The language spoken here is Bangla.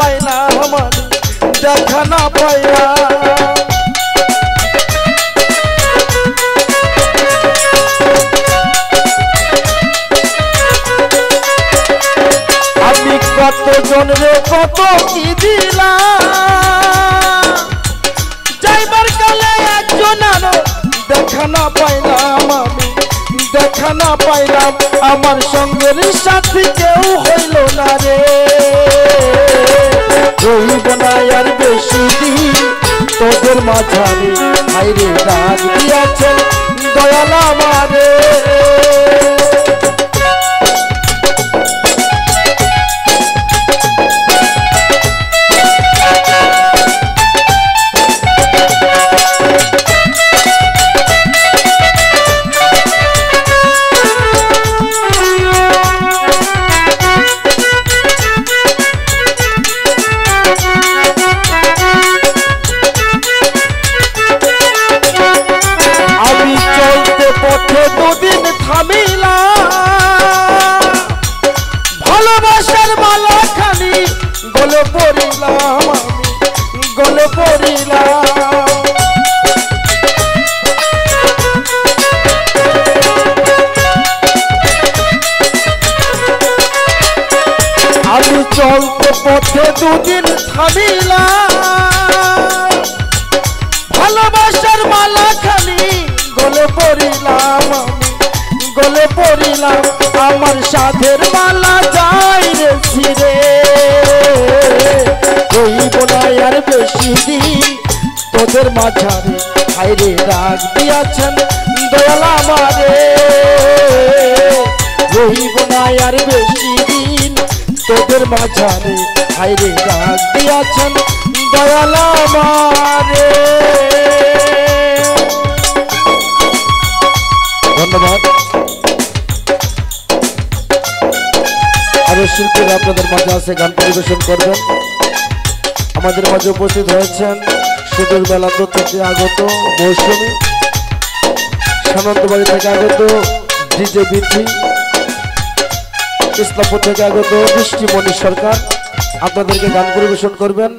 পাইলাম আমি দেখা না পাইলাম। আমি কত জনরে কত কি দিলাম, যাইবার কালে একজন আরো দেখা না পাইলাম আমি দেখা না পাইলাম। আমার সঙ্গের সাথী কেউ হইল না রে, রইব না আর বেশি দিন তোদের মাঝারে। হাইরে ডাক দিয়াছেন দয়াল আমারে। দুদিন থামিলাম, ভালোবাসার মালা খানি গলে পড়িলাম আমি গলে পড়িলাম। আমি চলতে পথে দুদিন থামিলাম, ভালোবাসার মালা খানি গলে পড়িলাম আমি গলে পড়িলাম। আমার সাধের মালা যাই রে ছিড়ে, রইব না আর বেশি দিন তোদের মাঝারে। হাইরে ডাক দিয়াছেন দয়াল আমারে, রইব না আর বেশি দিন তোদের মাঝারে। হাইরে ডাক দিয়াছেন দয়াল আমারে। ধন্যবাদ। আরো শিল্পীরা আপনাদের মাঝে আছে, গান পরিবেশন করবেন। আমাদের মাঝে উপস্থিত হয়েছেন সুদূর বেলান্ত থেকে আগত মৌসুমী, সানন্দবাড়ি থেকে আগত ডিজে বিথি, ইসলামপুর থেকে আগত বৃষ্টিমণি সরকার আপনাদেরকে গান পরিবেশন করবেন।